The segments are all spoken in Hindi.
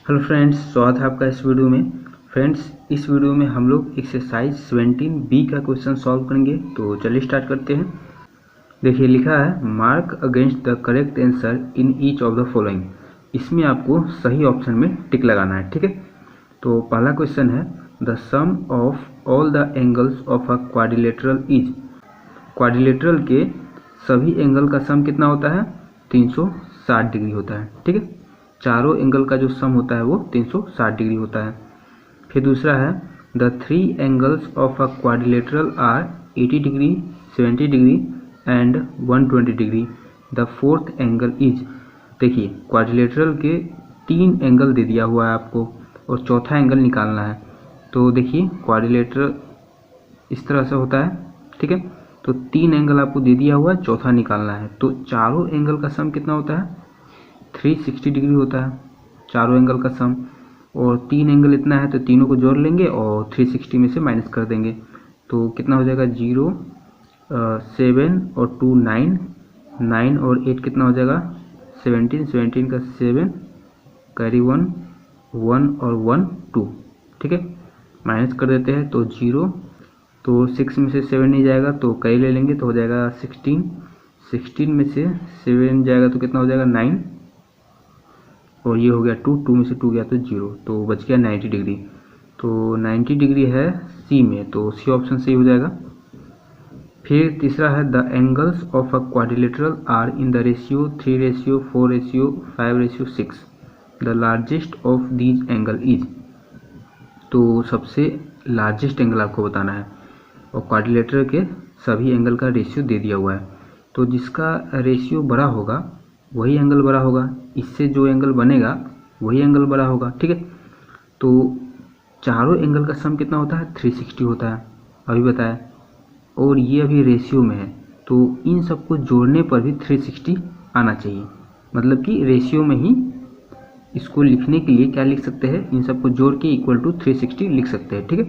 हेलो फ्रेंड्स, स्वागत है आपका इस वीडियो में। फ्रेंड्स, इस वीडियो में हम लोग एक्सरसाइज 17B का क्वेश्चन सॉल्व करेंगे। तो चलिए स्टार्ट करते हैं। देखिए लिखा है mark against the correct answer in each of the following. इसमें आपको सही ऑप्शन में टिक लगाना है, ठीक है। तो पहला क्वेश्चन है the sum of all the angles of a quadrilateral is. Quadrilateral के सभी एंगल का सम कितना होता है? 360 डिग्री होता है, ठीक है। चारों एंगल का जो सम होता है वो 360 डिग्री होता है। फिर दूसरा है the three angles of a quadrilateral are 80 degree, 70 degree and 120 degree. The fourth angle is. देखिए क्वाड्रिलेटरल के 3 एंगल दे दिया हुआ है आपको और चौथा एंगल निकालना है। तो देखिए क्वाड्रिलेटरल इस तरह से होता है, ठीक है। तो 3 एंगल आपको दे दिया हुआ है, चौथा निकालना है। तो चारों एंगल का सम कितना होता है? 360 डिग्री होता है चारों एंगल का सम। और 3 एंगल इतना है तो तीनों को जोड़ लेंगे और 360 में से माइनस कर देंगे। तो कितना हो जाएगा? 0, 7 और 2 9, 9 और 8 कितना हो जाएगा? 17, 17 का 7 कैरी 1, 1 और 1 2, ठीक है। माइनस कर देते हैं तो 0, तो 6 में से 7 नहीं जाएगा तो कैरी ले लेंगे तो हो जाएगा 16, 16 में से 7 जाएगा तो कितना हो जाएगा? 9 और ये हो गया 2, 2 में से 2 गया तो 0, तो बच गया 90 डिग्री। तो 90 डिग्री है सी में, तो सी ऑप्शन सही हो जाएगा। फिर तीसरा है the angles of a quadrilateral are in the ratio 3:4:5:6। The largest of these angle is. तो सबसे लार्जेस्ट एंगल आपको बताना है और क्वाड्रिलेटरल के सभी एंगल का रेशियो दे दिया हुआ है। तो जिसका रेशियो बड़ा होगा वही एंगल बड़ा होगा, इससे जो एंगल बनेगा वही एंगल बड़ा होगा, ठीक है। तो चारों एंगल का सम कितना होता है? 360 होता है, अभी बताया। और ये अभी रेशियो में है तो इन सबको जोड़ने पर भी 360 आना चाहिए। मतलब कि रेशियो में ही इसको लिखने के लिए क्या लिख सकते हैं? इन सबको जोड़ के इक्वल टू 360 लिख सकते हैं, ठीक है।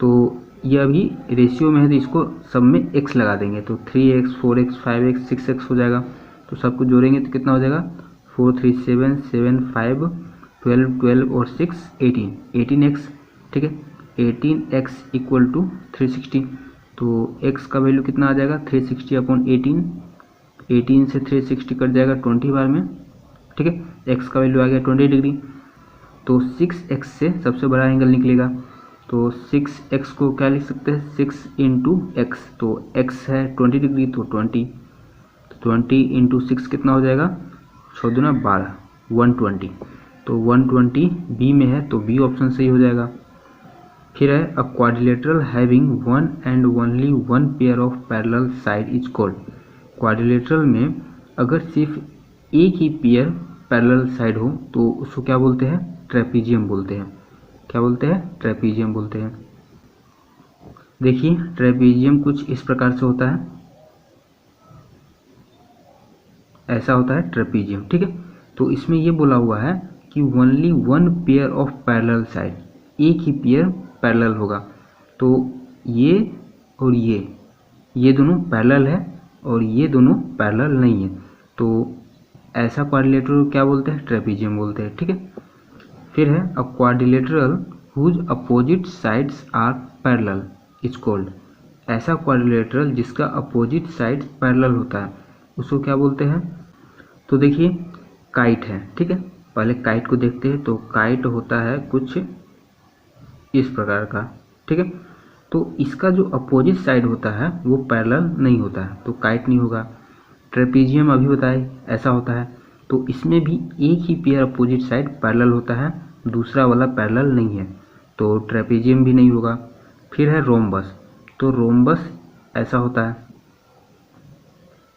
तो ये अभी रेशियो में है तो इसको सब में x लगा देंगे तो 3x, 4x, 5x, 6x हो जाएगा। तो सबको जोड़ेंगे तो कितना हो जाएगा? 4, 3, 7, 7, 5, 12, 12 और 6 18, 18x, ठीक है। 18x equal to 360। तो x का वैल्यू कितना आ जाएगा? 360 अपॉन 18, 18 से 360 कट जाएगा 20 बार में, ठीक है। x का वैल्यू आ गया 20 डिग्री। तो 6x से सबसे बड़ा एंगल निकलेगा तो 6x को क्या लिख सकते हैं? 6 इंटू एक्स। तो x है 20 डिग्री तो 20, तो 20 इंटू 6 कितना हो जाएगा? 6 दूना 12, 120। तो 120 बी में है तो बी ऑप्शन सही हो जाएगा। फिर है a quadrilateral having one and only one pair of parallel side is called. Quadrilateral में अगर सिर्फ एक ही पेयर पैरेलल साइड हो तो उसको क्या बोलते हैं? ट्रेपीजियम बोलते हैं। क्या बोलते हैं? ट्रेपीजियम बोलते हैं। देखिए ट्रेपीजियम कुछ इस प्रकार से होता है, ऐसा होता है ट्रेपीजियम, ठीक है। तो इसमें ये बोला हुआ है कि only one pair of parallel side, एक ही पेयर पैरेलल होगा। तो ये और ये दोनों पैरेलल है और ये दोनों पैरेलल नहीं है। तो ऐसा क्वाड्रिलेटरल क्या बोलते हैं? ट्रेपीजियम बोलते हैं, ठीक है। फिर है a quadrilateral whose opposite sides are parallel is called. ऐसा क्वाड्रिलेटरल जिसका अपोजिट साइड पैरेलल होता है उसको क्या बोलते हैं? तो देखिए काइट है, ठीक है। पहले काइट को देखते हैं। तो काइट होता है कुछ इस प्रकार का, ठीक है। तो इसका जो अपोजिट साइड होता है वो पैरेलल नहीं होता है तो काइट नहीं होगा। ट्रेपीजियम अभी बताए ऐसा होता है, तो इसमें भी एक ही पेयर अपोजिट साइड पैरेलल होता है, दूसरा वाला पैरेलल नहीं है तो ट्रेपीजियम भी नहीं होगा। फिर है रोम्बस। तो रोम्बस ऐसा होता है,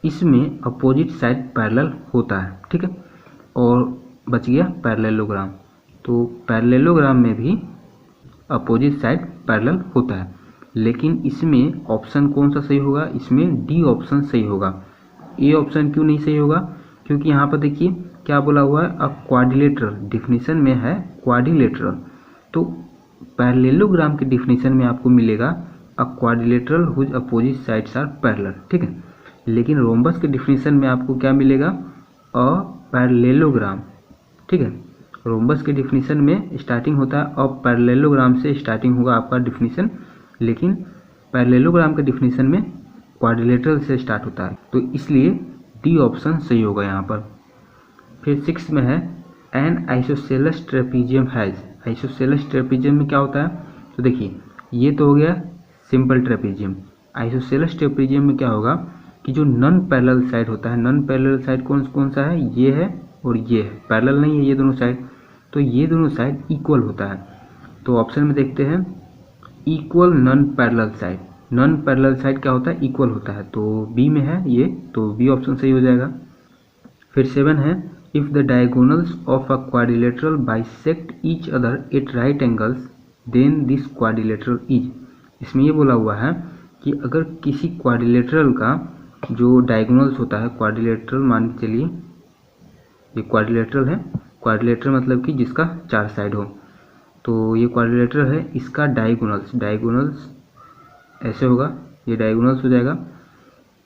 इसमें अपोजिट साइड पैरेलल होता है, ठीक है। और बच गया पैरेललोग्राम। तो पैरेललोग्राम में भी अपोजिट साइड पैरेलल होता है, लेकिन इसमें ऑप्शन कौन सा सही होगा? इसमें डी ऑप्शन सही होगा। ए ऑप्शन क्यों नहीं सही होगा? क्योंकि यहाँ पर देखिए क्या बोला हुआ है? अ क्वाड्रिलेटरल, डिफिनीशन में है क्वाड्रिलेटरल। तो पैरेललोग्राम के डिफिनीशन में आपको मिलेगा a quadrilateral whose opposite sides are parallel, ठीक है। लेकिन रोम्बस के डिफिनीशन में आपको क्या मिलेगा? अ पैरेललोग्राम, ठीक है। रोम्बस के डिफिनीशन में स्टार्टिंग होता है और पैरेललोग्राम से स्टार्टिंग होगा आपका डिफिनीशन, लेकिन पैरेललोग्राम के डिफिनीशन में क्वाड्रिलेटरल से स्टार्ट होता है, तो इसलिए डी ऑप्शन सही होगा यहाँ पर। फिर 6 में है N isosceles trapezium has. Isosceles trapezium में क्या होता है, तो देखिए ये तो हो गया सिंपल ट्रेपीजियम। आइसोसेलेस ट्रेपीजियम में क्या होगा कि जो नॉन पैरेलल साइड होता है, नॉन पैरेलल साइड कौन सा है, ये है और ये है, पैरेलल नहीं है ये दोनों साइड, तो ये दोनों साइड इक्वल होता है। तो ऑप्शन में देखते हैं equal non parallel side. Non parallel side क्या होता है, इक्वल होता है, तो बी में है ये, तो बी ऑप्शन सही हो जाएगा। फिर 7 है if the diagonals of a quadrilateral bisect each other at right angles then this quadrilateral is. इसमें ये बोला हुआ है कि अगर किसी क्वाड्रिलेटरल का जो डायगोनल्स होता है, क्वाड्रिलेटरल मान के चलिए ये क्वाड्रिलेटरल है, क्वाड्रिलेटरल मतलब कि जिसका 4 साइड हो, तो ये क्वाड्रिलेटरल है, इसका डायगोनल्स ऐसे होगा, ये डायगोनल्स हो जाएगा।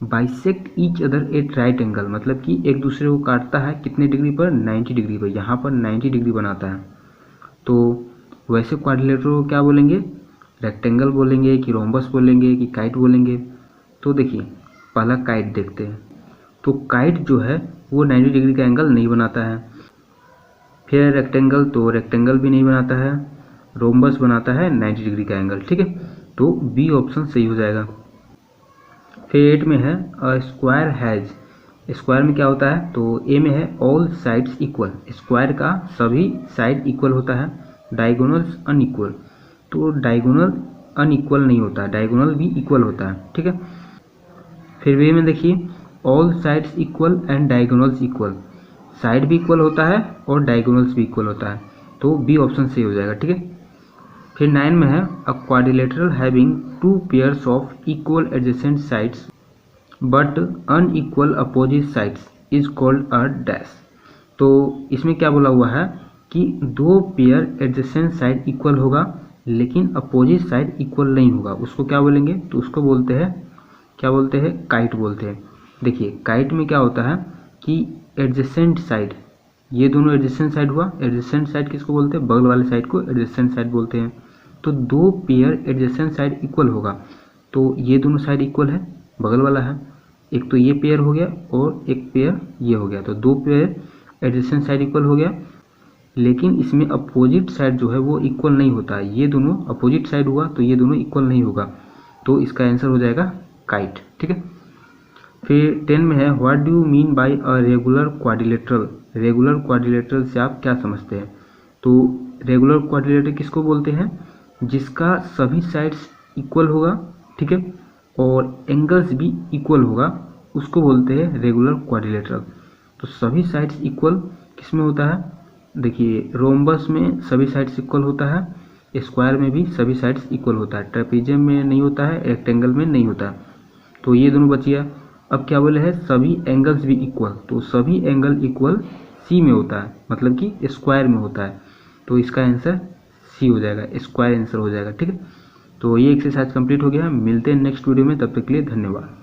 Bisect each other at right angle मतलब कि एक दूसरे को काटता है कितने डिग्री पर, 90 डिग्री पर, यहाँ पर 90 डिग्री बनाता है। तो वैसे क्वाड्रिलेटरल को क्या बोलेंगे, रेक्टेंगल बोलेंगे कि रोम्बस बोलेंगे कि काइट बोलेंगे। तो देखिए पहला काइट देखते हैं, तो काइट जो है वो 90 डिग्री का एंगल नहीं बनाता है। फिर रेक्टेंगल, तो रेक्टेंगल भी नहीं बनाता है, रोम्बस बनाता है 90 डिग्री का एंगल, ठीक है, तो बी ऑप्शन सही हो जाएगा। फिर 8 में है अ स्क्वायर हैज। स्क्वायर में क्या होता है, तो ए में है ऑल साइड्स इक्वल। स्क्वायर का सभी साइड इक्वल होता है, डायगोनल्स अनइक्वल, तो डायगोनल अनइक्वल नहीं होता, डायगोनल भी इक्वल होता है, ठीक है। फिर वे में देखिए all sides equal and diagonals equal, side भी इक्वल होता है और डायगोनल्स भी इक्वल होता है, तो बी ऑप्शन सही हो जाएगा, ठीक है। फिर 9 में है a quadrilateral having 2 pairs of equal adjacent sides but unequal opposite sides is called a dash. तो इसमें क्या बोला हुआ है कि 2 पेयर एडजेसेंट साइड इक्वल होगा लेकिन अपोजिट साइड इक्वल नहीं होगा, उसको क्या बोलेंगे, तो उसको बोलते हैं, क्या बोलते हैं, काइट बोलते हैं। देखिए काइट में क्या होता है कि एडजेसेंट साइड, ये दोनों एडजेसेंट साइड हुआ, एडजेसेंट साइड किसको बोलते हैं, बगल वाले साइड को एडजेसेंट साइड बोलते हैं। तो 2 पेयर एडजेसेंट साइड इक्वल होगा, तो ये दोनों साइड इक्वल है, बगल वाला है, एक तो ये पेयर हो गया और एक पेयर ये हो गया, तो 2 पेयर एडजेसेंट साइड इक्वल हो गया, लेकिन इसमें अपोजिट साइड जो है वो इक्वल नहीं होता है, ये दोनों अपोजिट साइड हुआ तो ये दोनों इक्वल नहीं होगा, तो इसका आंसर हो जाएगा काइट, ठीक है। फिर 10 में है what do you mean by a regular quadrilateral. Regular quadrilateral से आप क्या समझते हैं, तो रेगुलर क्वाड्रिलेटरल किसको बोलते हैं, जिसका सभी साइड्स इक्वल होगा, ठीक है, और एंगल्स भी इक्वल होगा, उसको बोलते हैं रेगुलर क्वाड्रिलेटरल। तो सभी साइड्स इक्वल किस में होता है, देखिए रोम्बस में सभी साइड्स इक्वल होता है, स्क्वायर में भी सभी साइड्स इक्वल होता है, ट्रेपीजियम में नहीं होता है, रेक्टेंगल में नहीं होता है, तो ये दोनों बच गया। अब क्या बोले हैं, सभी एंगल्स भी इक्वल, तो सभी एंगल इक्वल सी में होता है, मतलब कि स्क्वायर में होता है, तो इसका आंसर सी हो जाएगा, स्क्वायर आंसर हो जाएगा, ठीक है। तो ये एक्सरसाइज कंप्लीट हो गया, मिलते हैं नेक्स्ट वीडियो में, तब तक के लिए धन्यवाद।